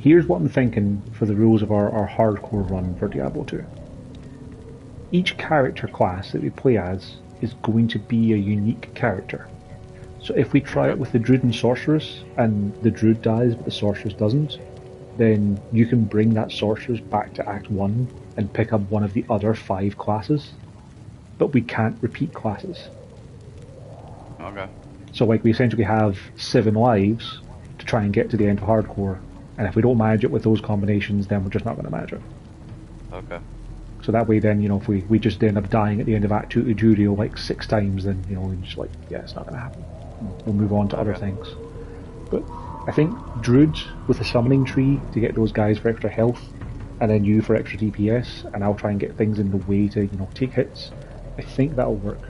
Here's what I'm thinking for the rules of our hardcore run for Diablo 2. Each character class that we play as is going to be a unique character. So if we try it with the Druid and Sorceress, and the Druid dies but the Sorceress doesn't, then you can bring that Sorceress back to Act 1 and pick up one of the other 5 classes. But we can't repeat classes. Okay. So like we essentially have 7 lives to try and get to the end of hardcore, and if we don't manage it with those combinations, then we're just not going to manage it. Okay. So that way then, if we just end up dying at the end of Act 2 to Judio like 6 times, then, we're just like, yeah, it's not going to happen. We'll move on to other things. But I think Druid with a summoning tree to get those guys for extra health, and then you for extra DPS, and I'll try and get things in the way to, take hits. I think that'll work.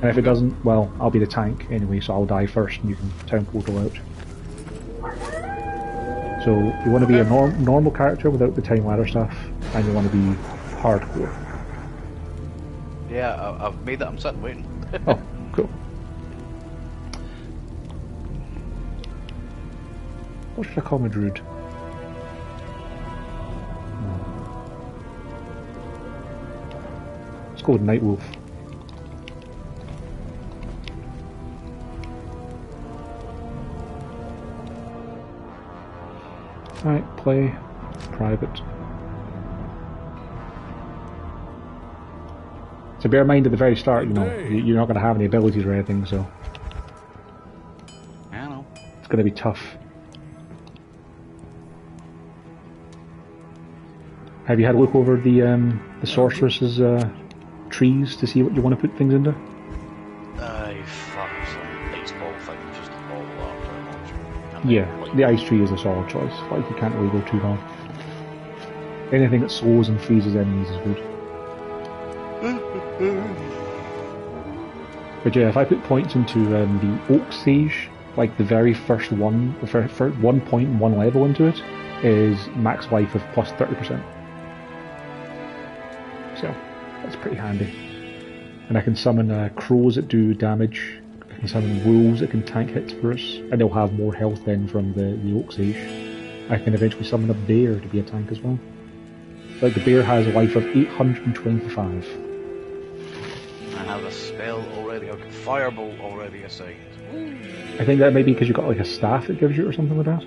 And if it doesn't, well, I'll be the tank anyway, so I'll die first and you can town portal out. So you want to be a normal character without the time ladder stuff, and you want to be hardcore. Yeah, I've made that. I'm sitting waiting. Oh, cool. What should I call my druid? Let's go with Nightwolf. Alright, play. Private. So bear in mind at the very start, you're not going to have any abilities or anything, so... I know. It's going to be tough. Have you had a look over the sorceress's trees to see what you want to put things into? Fuck, some baseball thing, just all that very much. Yeah, the ice tree is a solid choice. Like, you can't really go too wrong. Anything that slows and freezes enemies is good. But yeah, if I put points into the Oak Sage, like the very first one, the first 1 point and 1 level into it, is max life of plus 30%. So, that's pretty handy. And I can summon crows that do damage, I can summon wolves that can tank hits for us, and they'll have more health then from the Oak Sage. I can eventually summon a bear to be a tank as well. Like, the bear has a life of 825. I have a spell already, okay, Firebolt already assigned. I think that may be because you've got like a staff that gives you it or something like that.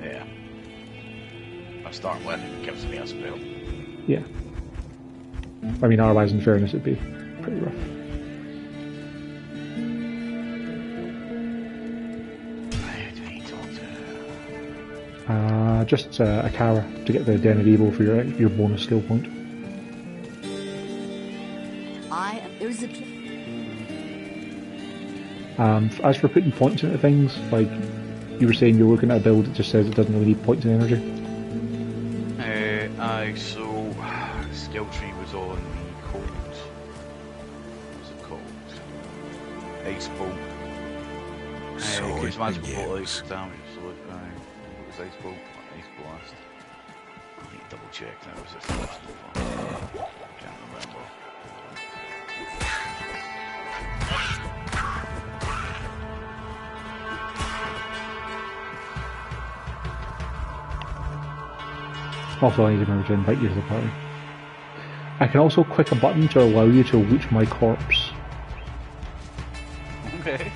Yeah. I start with it gives me a spell. Yeah. I mean, otherwise, in fairness, it'd be pretty rough. Who do I need to talk to? Just a Kara to get the Den of Evil for your bonus skill point. There's a... As for putting points into things, like you were saying, you're looking at a build that just says it doesn't really need points and energy. So the skill tree was on the cold. What was it called? Ice bolt. Increase magical bolt ice damage. So it was ice bolt, ice blast. I need to double check now. Was it first of all? Can't remember. Also, I need to remember to invite you to the party. I can also click a button to allow you to loot my corpse. Okay.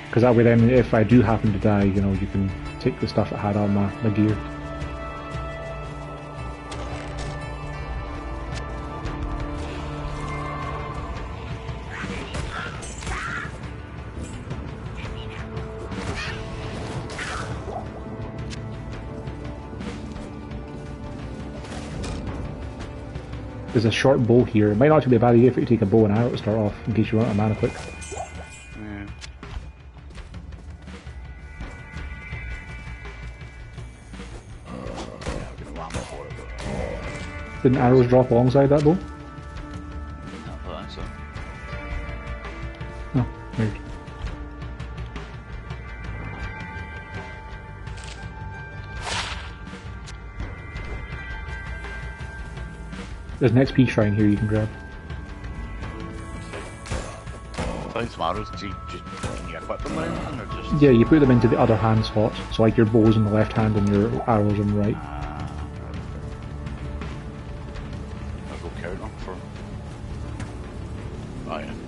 Because that way then, if I do happen to die, you can take the stuff I had on my gear. There's a short bow here. It might not actually be a bad idea for you to take a bow and arrow to start off, in case you run out of mana quick. Yeah. Didn't arrows drop alongside that bow? Not that, so. Oh, weird. There's an XP shrine here you can grab. Find some arrows, just you get equip them or anything, or just... Yeah, you put them into the other hand slot, so like your bow's in the left hand and your arrows in the right. I'll go count them for... Oh yeah, absolutely.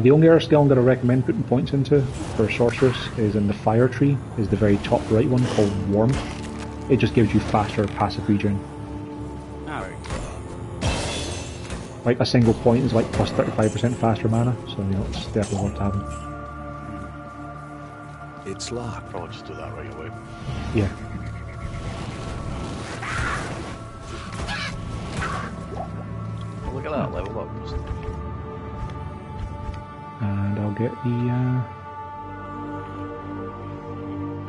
The only other skill I'm going to recommend putting points into for Sorceress is in the fire tree, is the very top right one called Warmth. It just gives you faster passive regen. Alright. Like a single point is like plus 35% faster mana, so you know it's definitely worth having. It's locked. Probably just do that right away. Yeah. Look at that, level up. And I'll get the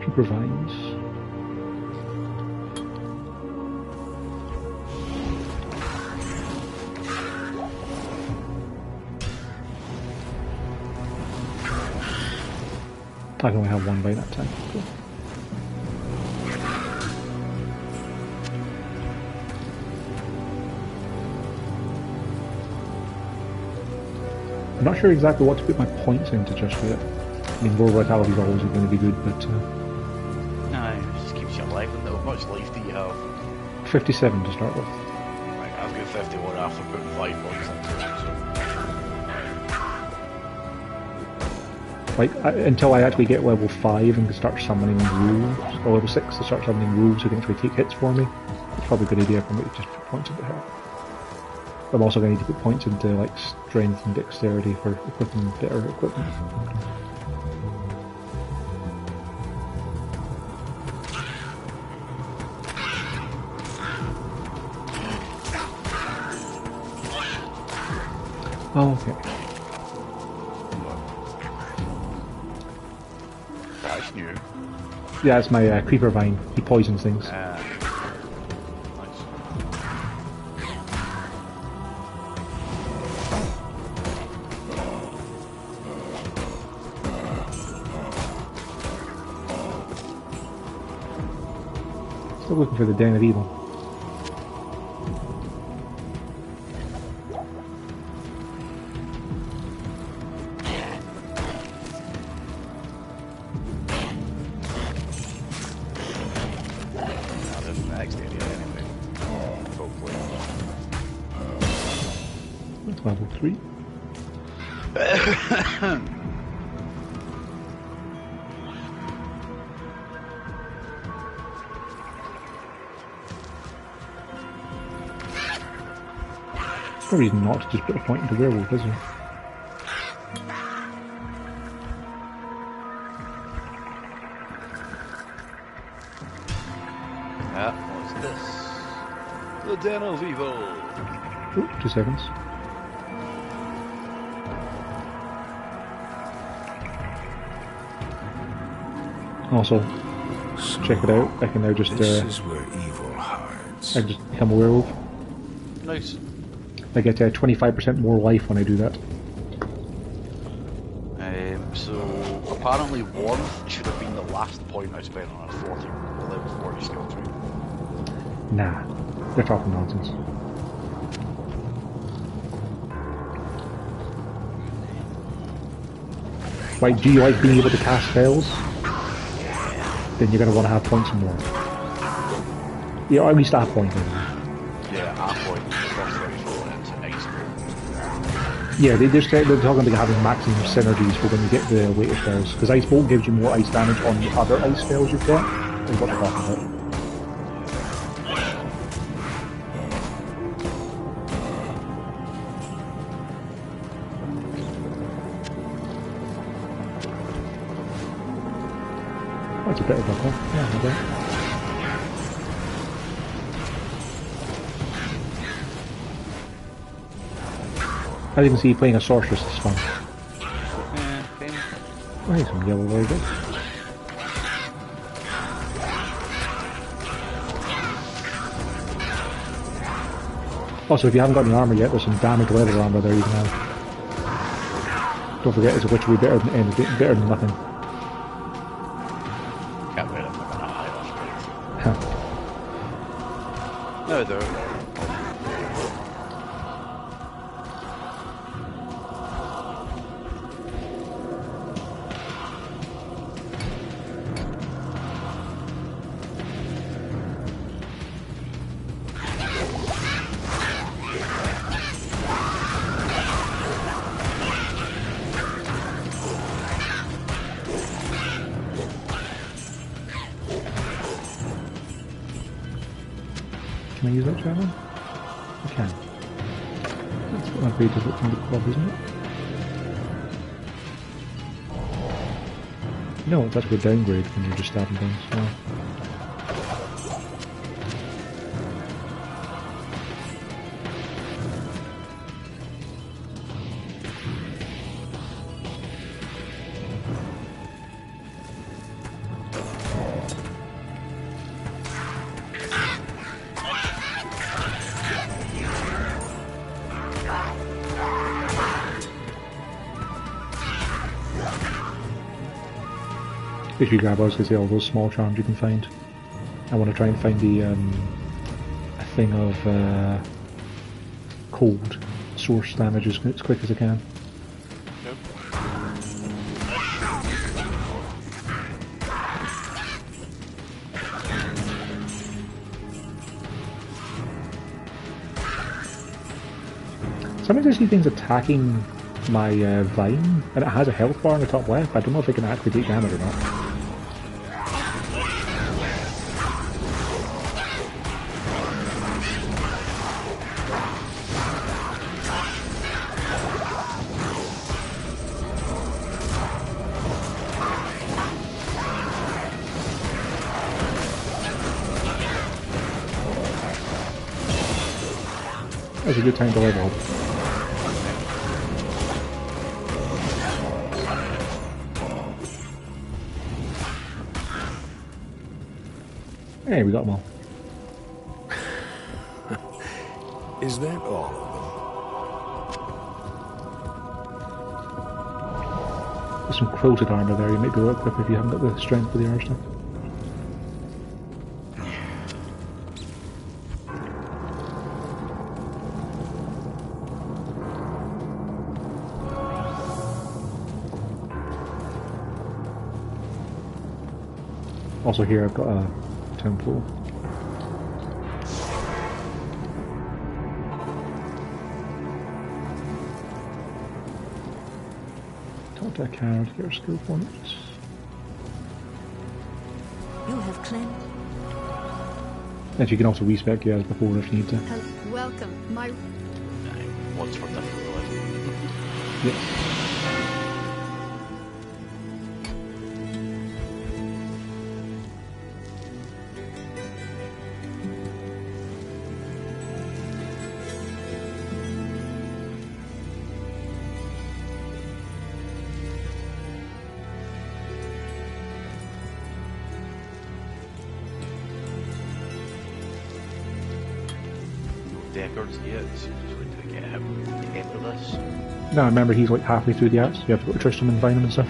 Creeper Vines. I can only have one vine at a time. Cool. I'm not sure exactly what to put my points into just yet. I mean, World Vitality is always going to be good, but... No, it just keeps you alive. And how much life do you have? 57 to start with. Right, I've got 51 after putting 5 points into it, so... Like, until I actually get level 5 and can start summoning wolves, or level 6 to start summoning wolves who can actually take hits for me, it's probably a good idea for me to just put points into health. I'm also going to need to put points into like strength and dexterity for equipping better equipment. Oh, okay. That's new. Yeah, it's my creeper vine. He poisons things. Nice. Still looking for the Den of Evil. Level 3. No reason not to just put a point into werewolf, is there? What's this? The Den of Evil. Oh, 2 seconds. Also, check it out. I can now just This is where evil hides. I can just become a werewolf. Nice. I get 25% more life when I do that. So apparently Warmth should have been the last point I spent on a 40 level 40 skill tree. Nah, they're talking nonsense. Like, do you like being able to cast spells? Then you're going to want to have points more. Yeah, or at least a half point. Yeah, half point. First 34 into ice ball. Yeah, they're talking about having maximum synergies for when you get the later spells. Because Ice Bolt gives you more ice damage on the other ice spells you've got. Is what they're talking about. That's a bit of a buckle. Yeah, okay. As you can see, playing a sorceress is fun. Yeah, okay. Oh, here's some yellow very good. Also, if you haven't got any armor yet, there's some damaged leather armor there you can have. Don't forget, it's literally better than nothing. Can't wait, I'm not gonna hide No, they're... Can I use that javelin? I can. That's what my blade does look from the club, isn't it? No, it's actually a downgrade when you're just stabbing things. Oh. If you grab, I was going to say, all those small charms you can find. I want to try and find the a thing of cold source damage as quick as I can. Nope. Sometimes I see things attacking my vine, and it has a health bar in the top left. I don't know if it can actually take damage or not. That's a good time to level up. Hey, we got them all. Is that all of There's some quilted armor there, you might be able to equip if you haven't got the strength for the other stuff. Also here I've got a temple. Talk to a cow to get her skill points. You have claimed. And you can also respec you as before if you need to. Welcome, my. What's for different religion? Yes. Deckard's yet, so just wait till we get him to enter this. No, remember he's like halfway through the apps. You have to go to Tristram and find him and stuff.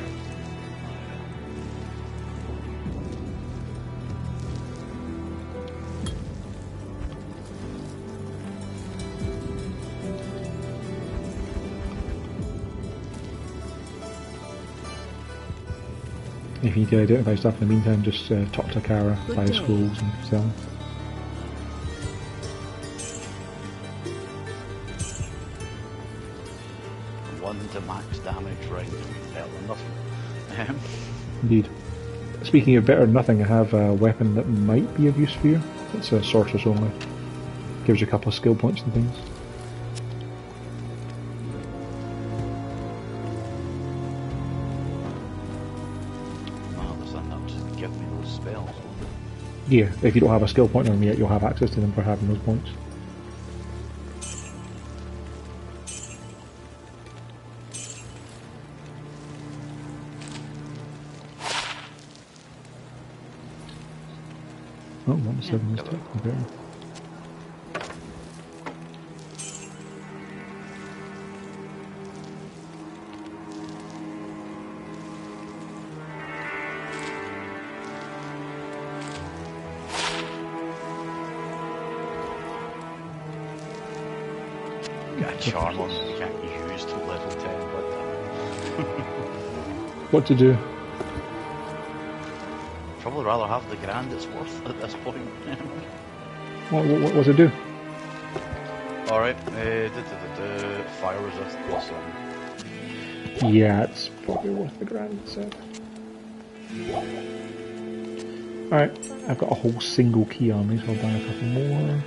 If you need to identify stuff in the meantime, just talk to Kara, buy scrolls and sell them. To max damage, right? Better than nothing. Indeed. Speaking of better than nothing, I have a weapon that might be of use for you. It's a sorceress only. Gives you a couple of skill points and things. Give me those spells. Yeah, if you don't have a skill point on them yet, you'll have access to them for having those points. Oh, 1-7 is technically better. Got a charm on that you can't use till level 10, but What to do? probably rather have the grand it's worth at this point. What does it do? Alright, fire resist plus Yeah, it's probably worth the grand, so. Alright, I've got a whole single key on me, so I'll buy a couple more.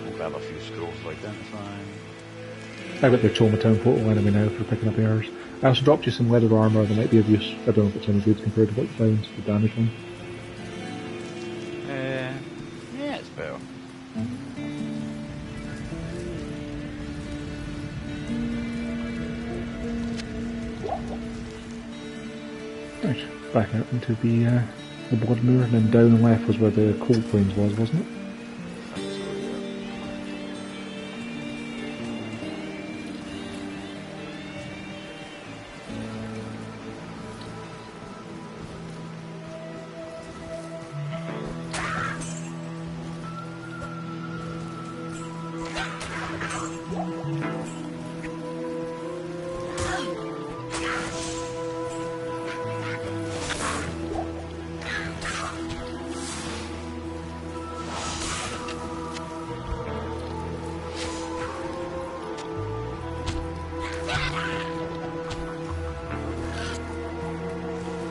I'll grab a few scrolls to identify. I've got the Choma Town portal enemy now for picking up errors. I also dropped you some leather armour that might be of use. I don't know if it's any good compared to what you found, the damage one. Yeah, it's better. Right, back out into the Bloodmoor, and then down and left was where the Cold Plains was, wasn't it?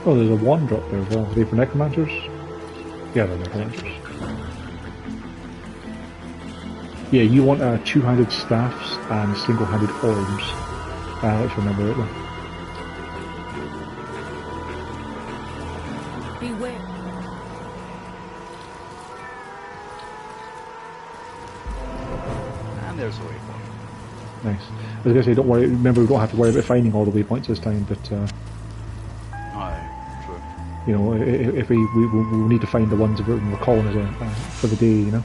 Oh, there's a one drop there as well. Are they for necromancers? Yeah, they're necromancers. Yeah, you want two-handed staffs and single-handed arms. Let's remember it then. Beware. And there's a waypoint. Nice. I was going to say, don't worry. Remember, we don't have to worry about finding all the waypoints this time, but Aye, true. you know, if we'll need to find the ones that we're calling for the day, you know.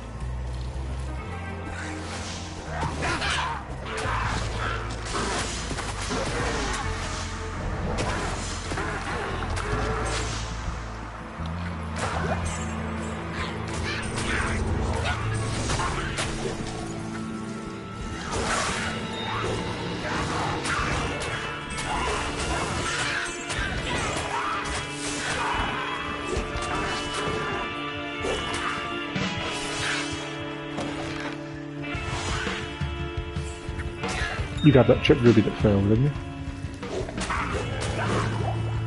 You grabbed that chip ruby that fell, didn't you?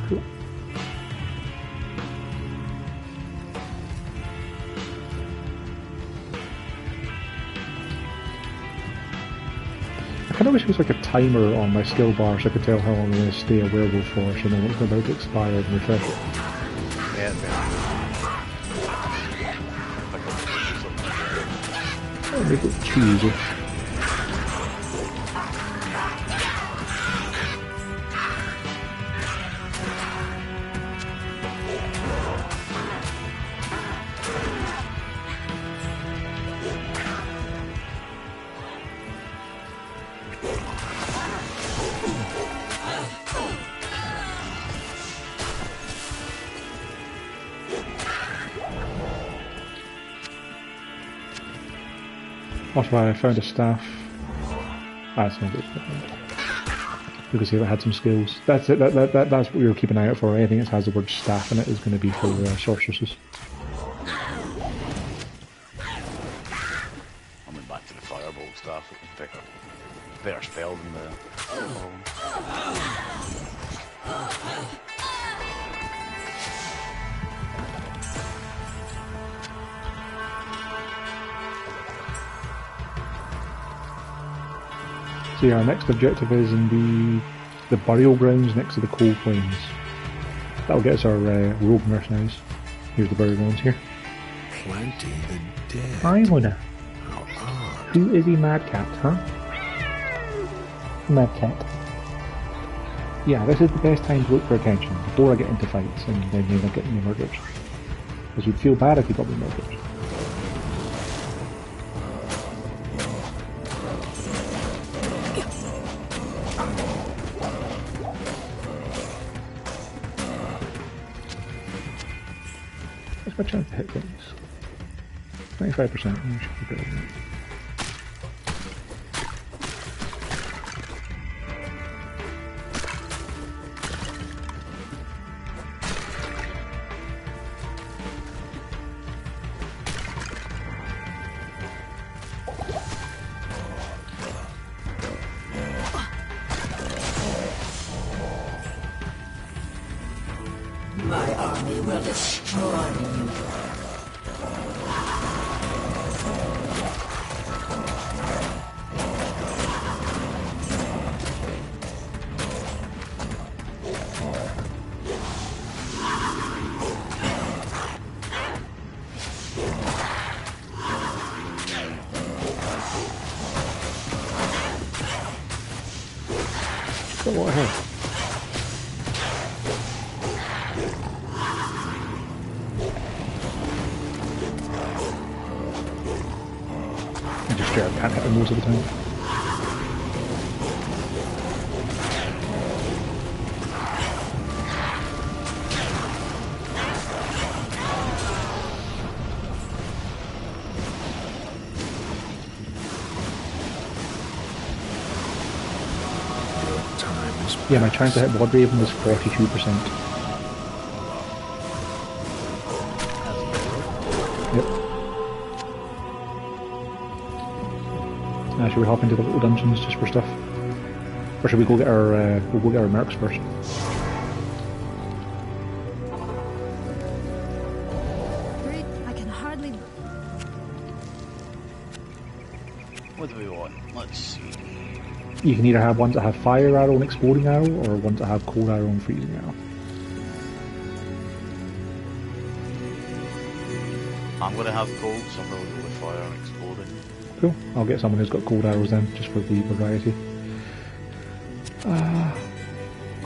Cool. I kind of wish it was like a timer on my skill bar so I could tell how long I'm going to stay a werewolf for, so I know what's about to expire and refresh it. Yeah, it's better. Oh, make it too easy. That's why I found a staff. That's not good. You can see if it had some skills. That's it. That's what we were keeping an eye out for. Anything that has the word staff in it is going to be for sorceresses. I went back to the fireball stuff. It was better spell than the. So yeah, our next objective is in the burial grounds next to the coal plains. That'll get us our rogue mercenaries. Here's the burial grounds here. Plenty the dead. I wanna. How odd. Who is he, Madcat, huh? Madcat. Yeah, this is the best time to look for attention, before I get into fights and then you end up getting me murdered. Because you'd feel bad if you got me murdered. What's my chance to hit things? 25%. I should be better than that. My army will destroy you. But what I have? I just straight up can't hit them most of the time. Time is Yeah, my chance to hit Blood Raven was 42%. Yep. Should we hop into the little dungeons just for stuff? Or should we go get our we'll go get our mercs first? Druid, I can hardly. What do we want? Let's see. You can either have ones that have fire arrow and exploding arrow, or ones that have cold arrow and freezing arrow. I'm gonna have cold, so I'm gonna go with fire and exploding. Cool. I'll get someone who's got cold arrows then, just for the variety.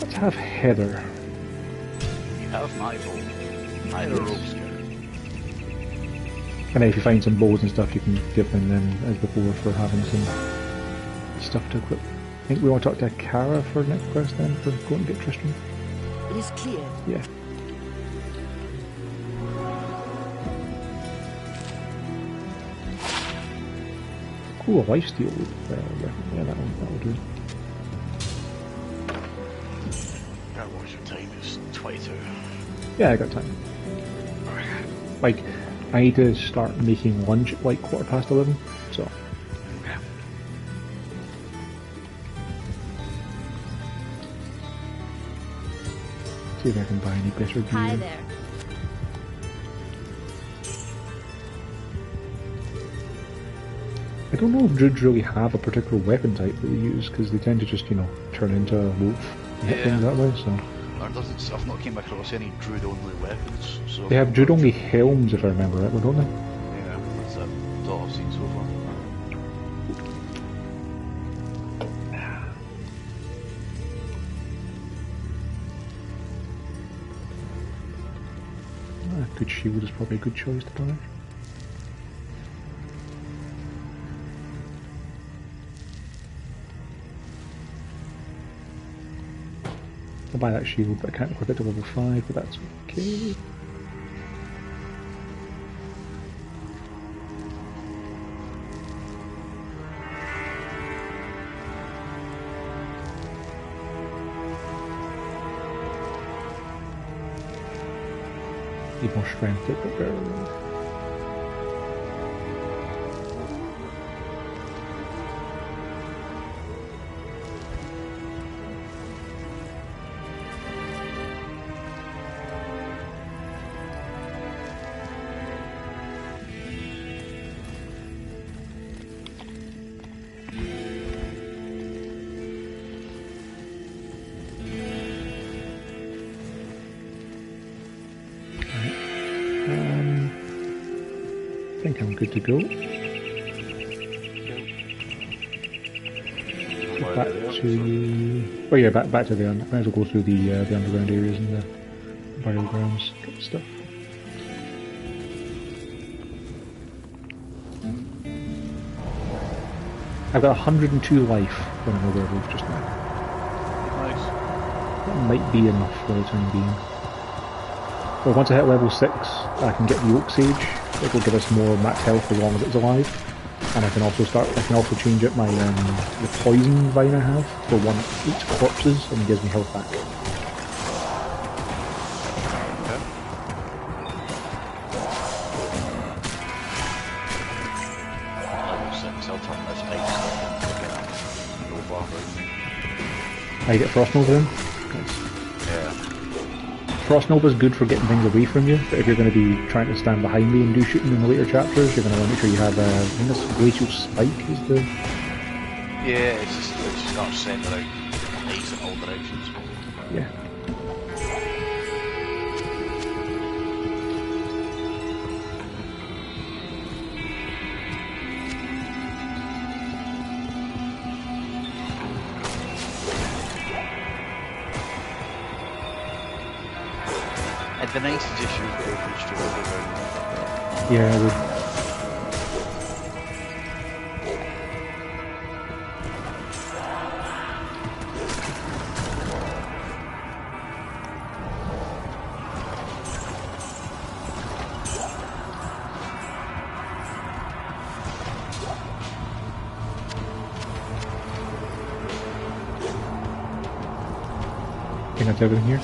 Let's have Heather. You have my bow. Neither rope skirt. And then if you find some bows and stuff, you can give them then as before for having some stuff to equip. I think we want to talk to Kara for the next quest then, for going to get Tristram. It is clear. Yeah. Cool, a lifesteal. Yeah, that'll do. Gotta watch your time, it's 22. Yeah, I got time. Like, I need to start making lunch at like 11:15, so. Okay. See if I can buy any better gear. Hi there. I don't know if Druids really have a particular weapon type that they use, because they tend to just, turn into a wolf and hit things that way, so. I've not came across any Druid only weapons, so. They have Druid only helms, if I remember right, don't they? Yeah, that's all I've seen so far. Good shield is probably a good choice to buy. I'll buy that shield, but I can't equip it to level 5, but that's okay. Need more strength to put better than that. I think I'm good to go. Back to... Oh yeah, back to the... Might as well go through the underground areas and the burial grounds, get the stuff. I've got 102 life when I'm a werewolf just now. Nice. That might be enough for the time being. Well, once I hit level 6, I can get the Oak Sage. It will give us more max health as long as it's alive. And I can also change up my the poison vine I have for one each corpses, and it gives me health back. I get Frost Nova in? Nice. Yeah. Frost Nova is good for getting things away from you, but if you're going to be trying to stand behind me and do shooting in the later chapters, you're going to want to make sure you have I think this Glacial Spike is the... Yeah, it's just got to send out haze in all directions. Yeah. It'd be nice to just use Goldfish to roll around. Yeah, I would. I think that's everything here.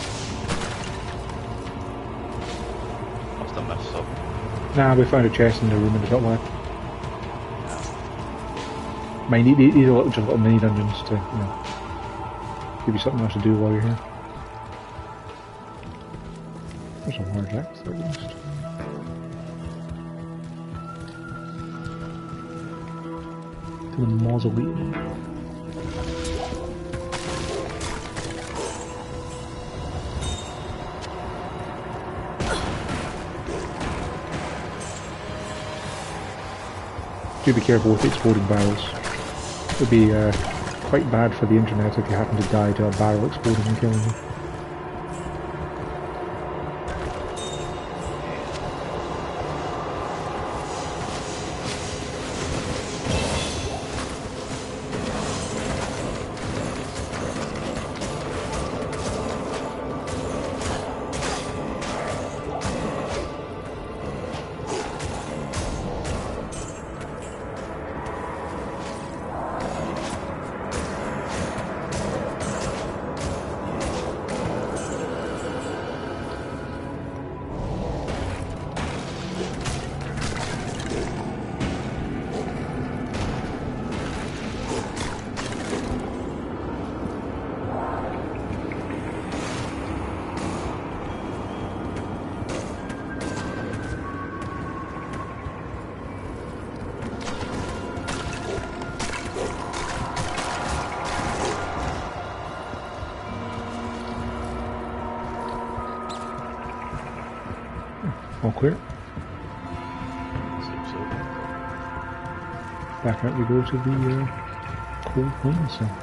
Nah, we found a chest in the room in the top left. These are just little mini dungeons to, give you something else to do while you're here. There's some large axe there at least. To the mausoleum. Do be careful with exploding barrels. It would be quite bad for the internet if you happen to die to a barrel exploding and killing you. All clear. Back out we go to the cold plane cell.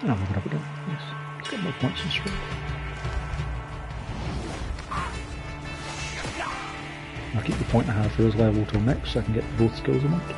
I'll move it up again. Yes. Let's get more points in strength. I'll keep the point I have for this level till next so I can get both skills unlocked.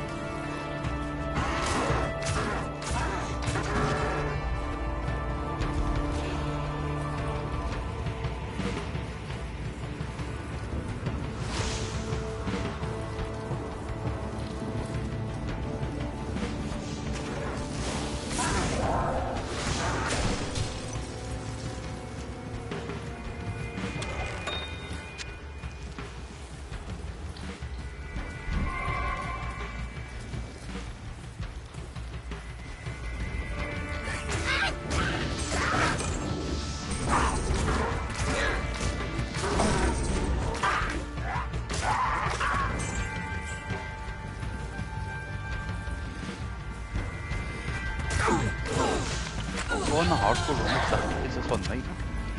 On the hardcore run, is this one night?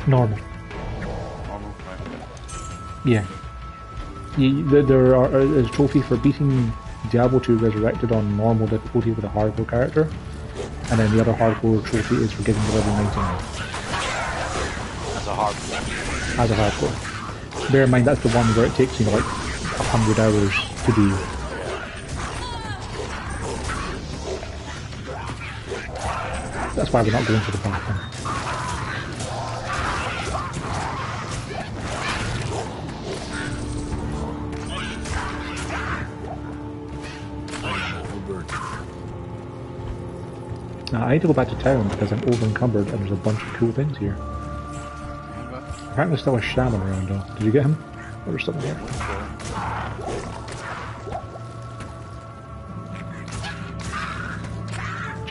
Normal. Normal, right, okay. Yeah. There is a trophy for beating Diablo 2 Resurrected on normal difficulty with a hardcore character, and then the other hardcore trophy is for getting to level 99. As a hardcore. As a hardcore. Bear in mind that's the one where it takes, you know, like 100 hours to do. That's why we're not going for the platform. Now, I need to go back to town because I'm over encumbered and there's a bunch of cool things here. Apparently there's still a shaman around though. Did you get him? Or there's something here?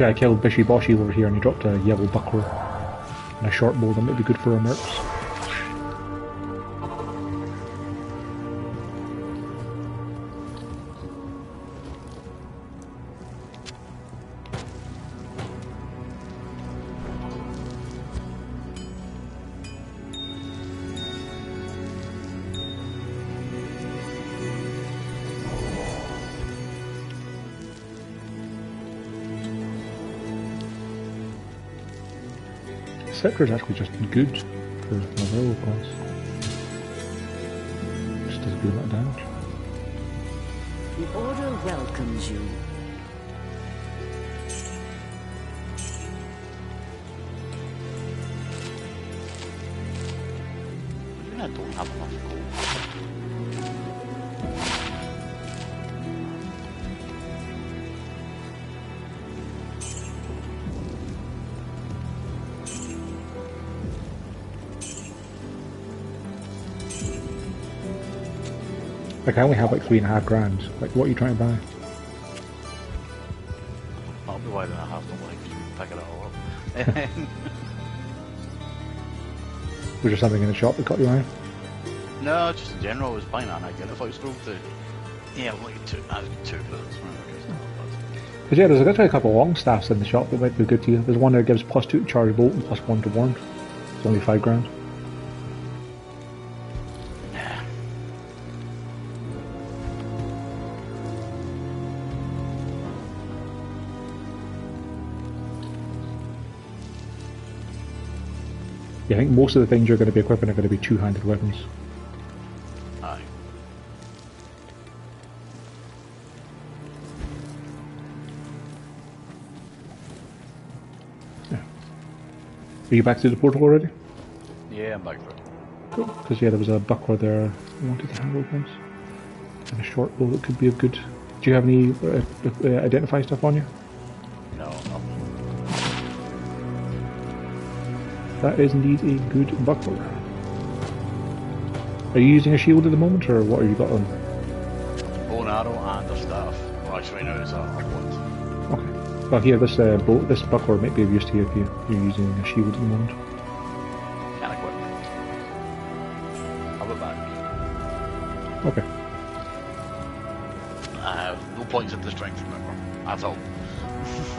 Yeah, I killed Bishy Boshy over here and he dropped a yellow buckler and a short bow that might be good for our mercs. Scepter is actually just good for my level class. Just does a good amount of damage. The Order welcomes you. Even I don't have enough gold. Like, I only have like 3.5 grand. Like, what are you trying to buy? That'll be why then I have to like pick it all up. Was there something in the shop that caught your eye? No, just in general, I was buying an identified scroll to. Yeah, like I was 2 minutes. Because yeah, there's actually a couple of long staffs in the shop that might be good to you. There's one that gives +2 to charge bolt and +1 to warmth. It's only 5 grand. Yeah, I think most of the things you're going to be equipping are going to be two-handed weapons. Aye. Yeah. Are you back to the portal already? Yeah, I'm back for it. Cool. Because yeah, there was a buckler there I wanted to handle things. And a short bow that could be a good... Do you have any identify stuff on you? No, nothing. That is indeed a good buckler. Are you using a shield at the moment, or what have you got on? Bow and arrow and a staff. Well, actually, right now it's a wand. Okay. Well, here, this buckler might be of use to you if you're using a shield at the moment. Can't equip. I'll be back. Okay. I have no points at the strength, remember. That's all.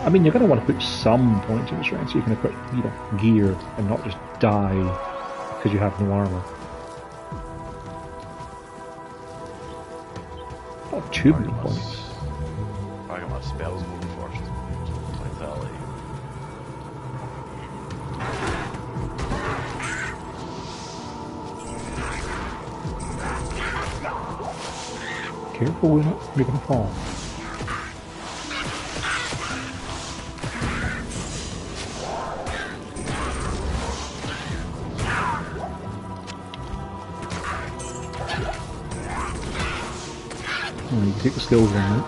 I mean, you're going to want to put some points in the strength so you can equip, you know, gear and not just die because you have no armor. Not too many points. I got my spells moving first. Vitality. Careful, you're going to fall. You can take the skills on it.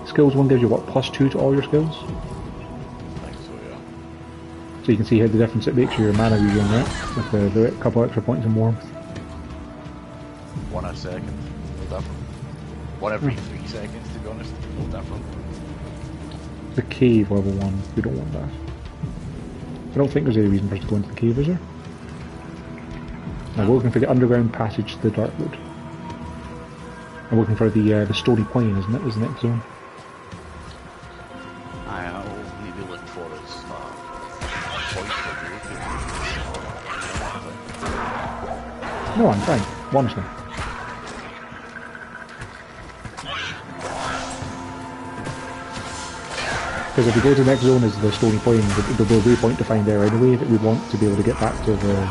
Skills 1 gives you what, +2 to all your skills? I think so, yeah. So you can see how the difference it makes to your mana regen, right? With the couple extra points in warmth. 1 a second, no different. 1 every 3 seconds, to be honest, no different. The cave level 1, we don't want that. I don't think there's any reason for us to go into the cave, is there? Now we're looking for the underground passage to the Darkwood. I'm looking for the Stony Plain, isn't it? Is the next zone? I'll maybe look for his point for you. No, I'm fine. Honestly. Because if we go to the next zone is the Stony Point, there'll be a waypoint to find there anyway that we want to be able to get back to the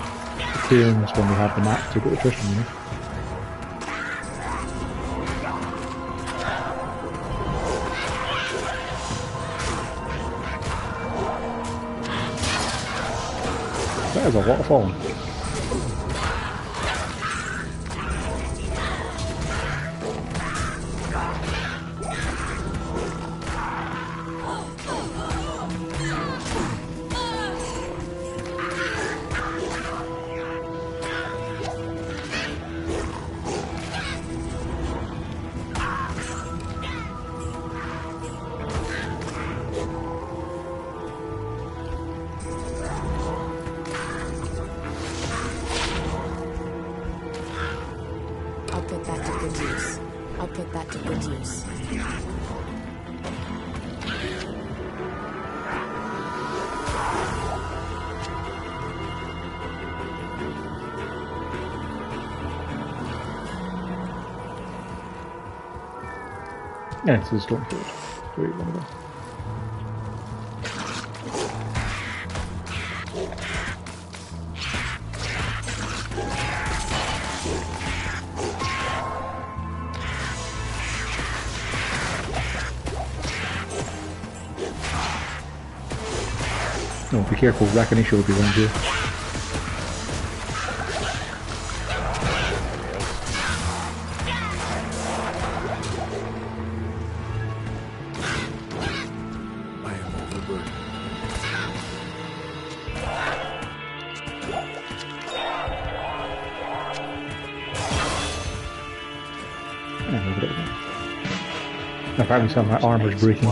cairns when we have the map to go to Tristan, you know? That is a lot of falling. Yeah, it's the Stormfield. Where you want to go. No, be careful, Rakanisha will be around here. Apparently some of my armor's breaking.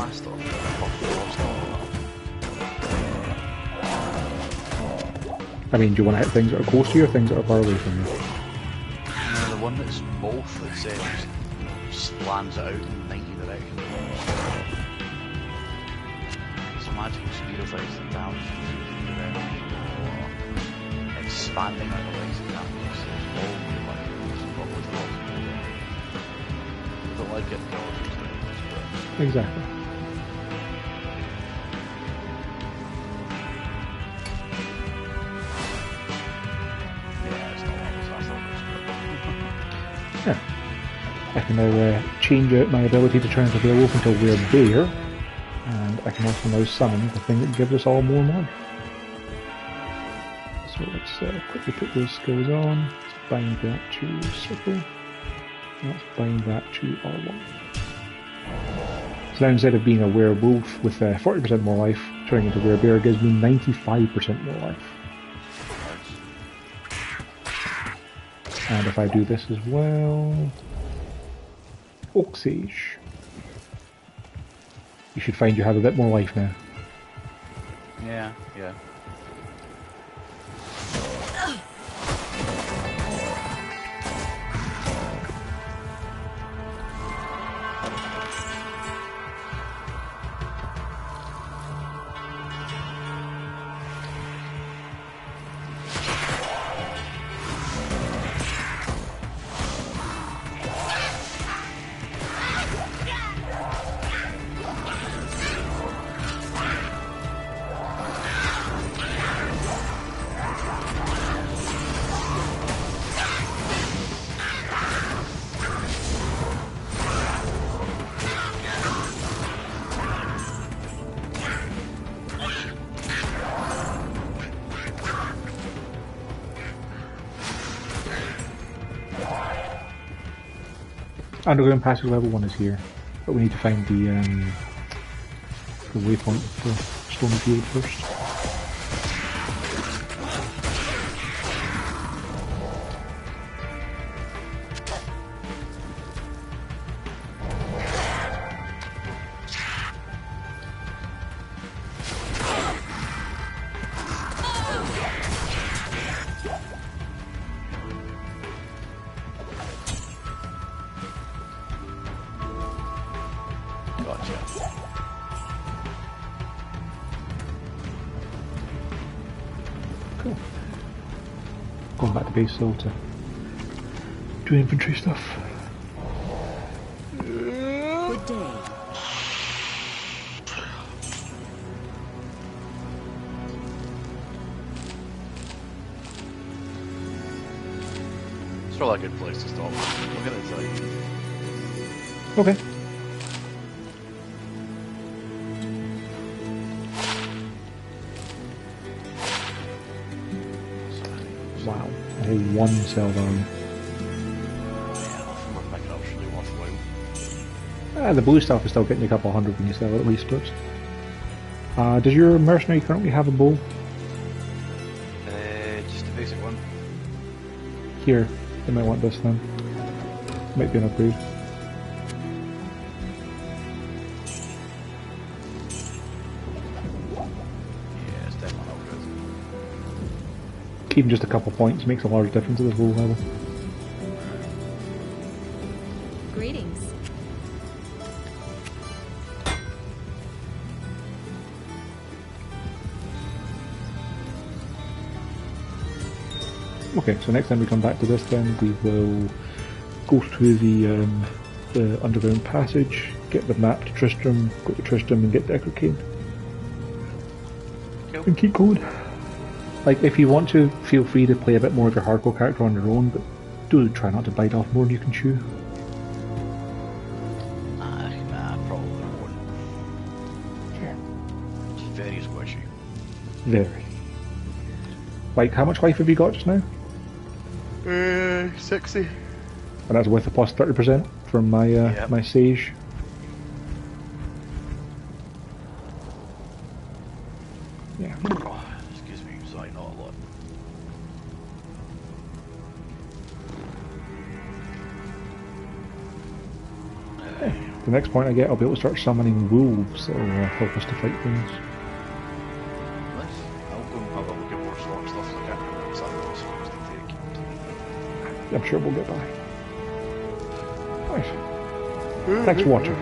I mean, do you want to hit things that are close to you or things that are far away from you? The one that's both, that slams it out in 90 directions. It's a magical spear effect that damages the enemy or expanding out the legs of damage. It's all good like it's probably the most I don't like it but exactly. Yeah. I can now change out my ability to turn into werewolf until we're bear, and I can also now summon the thing that gives us all more life. So let's quickly put those skills on. Let's bind that to circle. Let's bind that to R1. So now instead of being a werewolf with 40% more life, turning into werebear gives me 95% more life. And if I do this as well, Oak Sage, you should find you have a bit more life now. Yeah, yeah. Underground passage level 1 is here, but we need to find the waypoint for Stonefield first. Going back to base still to do infantry stuff. Good day. It's probably a good place to stop. Look at inside. Okay. Wow. A whole 1 cell value. Yeah, nothing worth picking up, really worthwhile. The blue stuff is still getting a couple hundred when you sell it, at least. Does your mercenary currently have a bow? Just a basic one. Here, they might want this then. Might be an upgrade. Yeah, it's definitely not good. Even just a couple points makes a large difference at this low level. Greetings. Okay, so next time we come back to this then, we will go through the underground passage, get the map to Tristram, go to Tristram and get Decker Cane. Cool. And keep going. Like, if you want to, feel free to play a bit more of your hardcore character on your own, but do try not to bite off more than you can chew. Nah, probably won't. Yeah. It's very squishy. Very. Like, how much life have you got just now? 60. And that's with a plus 30% from my Yep. my Sage. Yeah. Oh, excuse me, sorry, not a lot. The next point I get, I'll be able to start summoning wolves that will help us to fight things. Nice. I'll go and have a look at more Sorc stuff like that. Something I'm supposed to take. I'm sure we'll get by. Right. Thanks for watching.